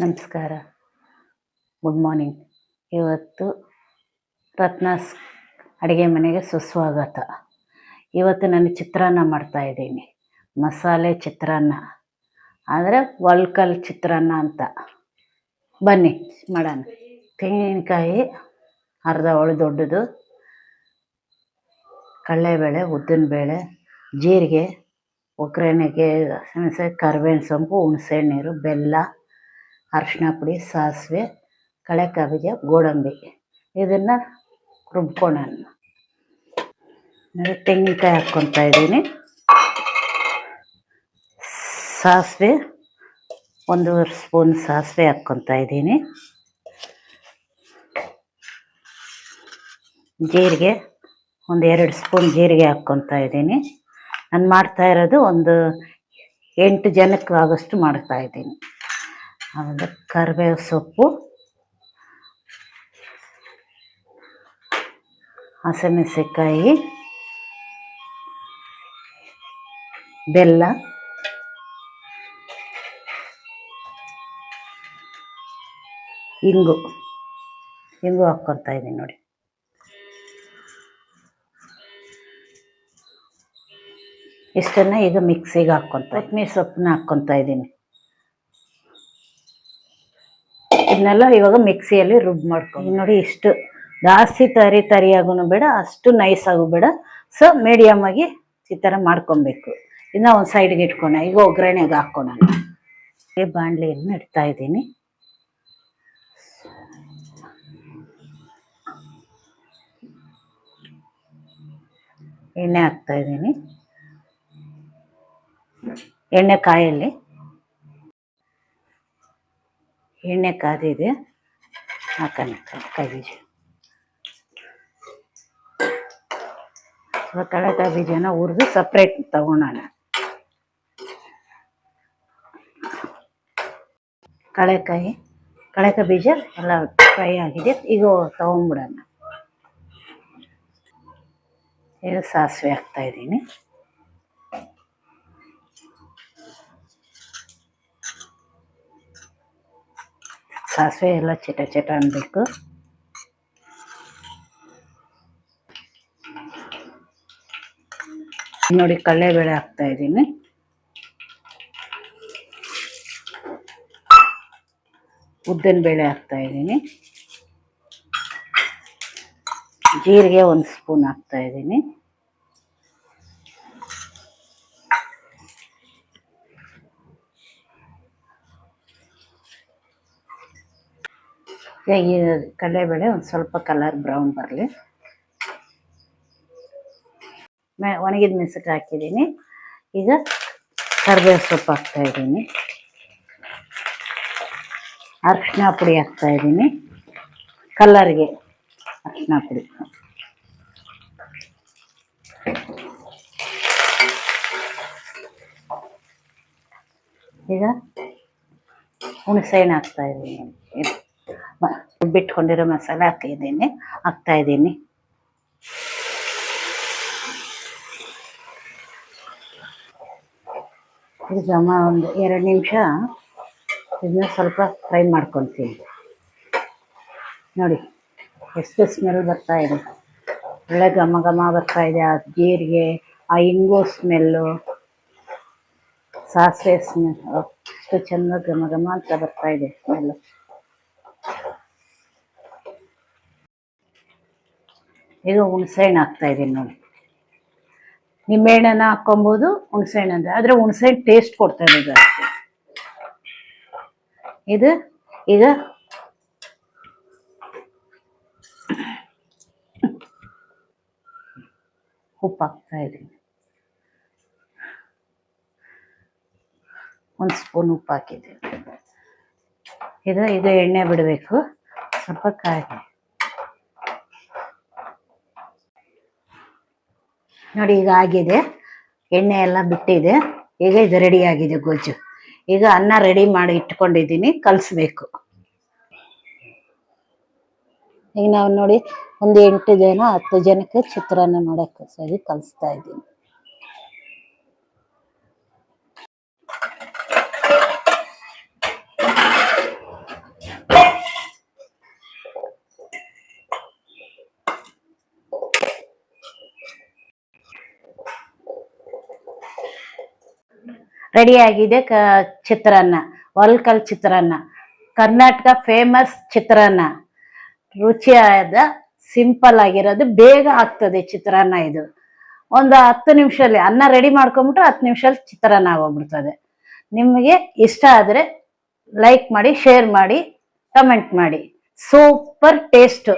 ನಮಸ್ಕಾರ, good morning. ಇವತ್ತು ರತ್ನಾಸ್ ಅಡುಗೆ ಮನೆಗೆ ಸುಸ್ವಾಗತ. ಇವತ್ತು ನಾನು ಚಿತ್ರಾನ್ನ ಮಾಡ್ತಾಯಿದ್ದೀನಿ. ಮಸಾಲೆ ಚಿತ್ರಾನ್ನ ಅಂದರೆ ಒಳ್ಕಲ್ ಚಿತ್ರಾನ್ನ ಅಂತ. ಬನ್ನಿ ಮಾಡೋಣ. ತೆಂಗಿನಕಾಯಿ ಅರ್ಧ ಒಳು ದೊಡ್ಡದು, ಕಡಲೆಬೇಳೆ, ಉದ್ದಿನಬೇಳೆ, ಜೀರಿಗೆ, ಒಗ್ಗರಣೆಗೆ ಕರಿಬೇವಿನ ಸೊಪ್ಪು, ಹುಣಸೆ ನೀರು, ಬೆಲ್ಲ, ಅರಿಶಿನ ಪುಡಿ, ಸಾಸಿವೆ, ಕಡಲೆಕಾಯಿ ಬೀಜ, ಗೋಡಂಬಿ ಇದನ್ನು ರುಬ್ಕೊಳ್ಳೋಣ. ತೆಂಗಿನಕಾಯಿ ಹಾಕ್ಕೊತಾ ಇದ್ದೀನಿ. ಸಾಸಿವೆ 1 ಸ್ಪೂನ್ ಸಾಸಿವೆ ಹಾಕ್ಕೊತಾ ಇದ್ದೀನಿ. ಜೀರಿಗೆ 2 ಸ್ಪೂನ್ ಜೀರಿಗೆ ಹಾಕ್ಕೊತಾ ಇದ್ದೀನಿ. ನಾನು ಮಾಡ್ತಾ ಇರೋದು ಒಂದು 8 ಜನಕ್ಕೆ ಆಗೋಷ್ಟು ಮಾಡ್ತಾ ಇದ್ದೀನಿ. ಆಮೇಲೆ ಕರಿಬೇವು ಸೊಪ್ಪು, ಹಸಿಮೆಣಸಿನಕಾಯಿ, ಬೆಲ್ಲ, ಇಂಗು ಹಾಕ್ಕೊತಾ ಇದ್ದೀನಿ ನೋಡಿ. ಇಷ್ಟನ್ನು ಈಗ ಮಿಕ್ಸಿಗೆ ಕೊತ್ತಂಬರಿ ಸೊಪ್ಪನ್ನ ಹಾಕ್ಕೊತಾ ಇದ್ದೀನಿ. ಇದನ್ನೆಲ್ಲ ಇವಾಗ ಮಿಕ್ಸಿಯಲ್ಲಿ ಮಾಡ್ಕೊಂಡು ನೋಡಿ. ಇಷ್ಟು ಜಾಸ್ತಿ ತರಿಯಾಗೂ ಬೇಡ, ಅಷ್ಟು ನೈಸ್ ಆಗು ಬೇಡ, ಸೊ ಮೀಡಿಯಮ್ ಆಗಿ ಈ ಥರ ಮಾಡ್ಕೊಬೇಕು. ಇನ್ನು ಒಂದು ಸೈಡ್ಗೆ ಇಟ್ಕೊಳ್ಳೋಣ. ಈಗ ಒಗ್ಗರಣೆಗೆ ಹಾಕ್ಕೊಳ್ಳೋಣ. ಬಾಣಲೆಯನ್ನು ಇಡ್ತಾ ಇದ್ದೀನಿ. ಎಣ್ಣೆ ಹಾಕ್ತಾ ಇದ್ದೀನಿ. ಎಣ್ಣೆ ಕಾಯಲ್ಲಿ ಎಣ್ಣೆ ಕಾದಿದೆ, ಹಾಕೋಣ ಕಡಲೆಕಾಯಿ ಬೀಜ. ಕಡಲೆಕಾಯಿ ಬೀಜನ ಹುರಿದು ಸಪ್ರೇಟ್ ತಗೊಳೋಣ. ಕಡಲೆಕಾಯಿ ಬೀಜ ಎಲ್ಲ ಫ್ರೈ ಆಗಿದೆ. ಈಗ ತಗೊಂಡ್ಬಿಡೋಣ. ಈಗ ಸಾಸಿವೆ ಹಾಕ್ತಾ ಇದ್ದೀನಿ. ಸಾಸಿವೆ ಎಲ್ಲ ಚಟ ಅನ್ಬೇಕು. ನೋಡಿ, ಕಡಲೆಬೇಳೆ ಹಾಕ್ತಾ ಇದ್ದೀನಿ. ಉದ್ದಿನಬೇಳೆ ಹಾಕ್ತಾ ಇದ್ದೀನಿ. ಜೀರಿಗೆ 1 ಸ್ಪೂನ್ ಹಾಕ್ತಾ ಇದ್ದೀನಿ. ಈ ಕಡಲೆಬೇಳೆ ಒಂದು ಸ್ವಲ್ಪ ಕಲರ್ ಬ್ರೌನ್ ಬರಲಿ. ಒಣಗಿದ ಮೆಣಸಿನಕಾಯಿ ಹಾಕಿದ್ದೀನಿ. ಈಗ ಕರಿಬೇವು ಸೊಪ್ಪು ಹಾಕ್ತಾ ಇದ್ದೀನಿ. ಅರಿಶಿನ ಪುಡಿ ಹಾಕ್ತಾ ಇದ್ದೀನಿ. ಕಲರ್ಗೆ ಅರಿಶಿನ ಪುಡಿ. ಈಗ ಹುಣಸೆಹಣ್ಣು ಹಾಕ್ತಾ ಇದ್ದೀನಿ. ಬಿಟ್ಕೊಂಡಿರೋ ಮಸಾಲೆ ಹಾಕ್ತಾ ಇದ್ದೀನಿ. ಈಗ ಒಂದು 2 ನಿಮಿಷ ಇದನ್ನ ಸ್ವಲ್ಪ ಫ್ರೈ ಮಾಡ್ಕೊತೀನಿ. ನೋಡಿ ಎಷ್ಟು ಸ್ಮೆಲ್ ಬರ್ತಾ ಇದೆ, ಒಳ್ಳೆ ಘಮ ಬರ್ತಾ ಇದೆ. ಆ ಜೀರಿಗೆ, ಆ ಇಂಗು ಸ್ಮೆಲ್ಲು, ಸಾಸಿವೆ ಸ್ಮೆಲ್ ಅಷ್ಟು ಚೆನ್ನಾಗಿ ಘಮ ಅಂತ ಬರ್ತಾ ಇದೆ ಸ್ಮೆಲ್ಲು. ಈಗ ಹುಣಸೆಹಣ್ಣು ಹಾಕ್ತಾ ಇದ್ದೀನಿ ನೋಡಿ. ನಿಂಬೆಹಣ್ಣನ್ನ ಹಾಕ್ಕೊಬೋದು, ಹುಣಸೆಹಣ್ಣು ಅಂದರೆ, ಆದರೆ ಹುಣಸೆಹಣ್ಣು ಟೇಸ್ಟ್ ಕೊಡ್ತಾ ಇದೆ ಜಾಸ್ತಿ. ಇದು ಈಗ ಉಪ್ಪು ಹಾಕ್ತಾ ಇದ್ದೀನಿ. 1 ಸ್ಪೂನ್ ಉಪ್ಪು ಹಾಕಿದ್ದೀನಿ. ಈಗ ಎಣ್ಣೆ ಬಿಡಬೇಕು, ಸ್ವಲ್ಪ ಕಾಯಿ. ನೋಡಿ, ಈಗ ಆಗಿದೆ, ಎಣ್ಣೆ ಎಲ್ಲ ಬಿಟ್ಟಿದೆ. ಈಗ ಇದು ರೆಡಿ ಆಗಿದೆ ಗೊಜ್ಜು. ಈಗ ಅನ್ನ ರೆಡಿ ಮಾಡಿ ಇಟ್ಕೊಂಡಿದ್ದೀನಿ, ಕಲಿಸ್ಬೇಕು. ಈಗ ನಾವು ನೋಡಿ ಒಂದು 8 ಜನ 10 ಜನಕ್ಕೆ ಚಿತ್ರಾನ್ನ ಮಾಡೋಕ್ಕೆ ಸರಿ ಕಲಿಸ್ತಾ ಇದ್ದೀನಿ. ರೆಡಿ ಆಗಿದೆ ಚಿತ್ರಾನ್ನ, ಒಲ್ಕಲ್ ಚಿತ್ರಾನ್ನ, ಕರ್ನಾಟಕ ಫೇಮಸ್ ಚಿತ್ರಾನ್ನ. ರುಚಿಯಾದ ಸಿಂಪಲ್ ಆಗಿರೋದು, ಬೇಗ ಆಗ್ತದೆ ಚಿತ್ರಾನ್ನ. ಇದು ಒಂದು 10 ನಿಮಿಷದಲ್ಲಿ ಅನ್ನ ರೆಡಿ ಮಾಡ್ಕೊಂಬಿಟ್ರೆ 10 ನಿಮಿಷದಲ್ಲಿ ಚಿತ್ರಾನ್ನ ಆಗೋಗ್ಬಿಡ್ತದೆ. ನಿಮಗೆ ಇಷ್ಟ ಆದ್ರೆ ಲೈಕ್ ಮಾಡಿ, ಶೇರ್ ಮಾಡಿ, ಕಮೆಂಟ್ ಮಾಡಿ. Super taste.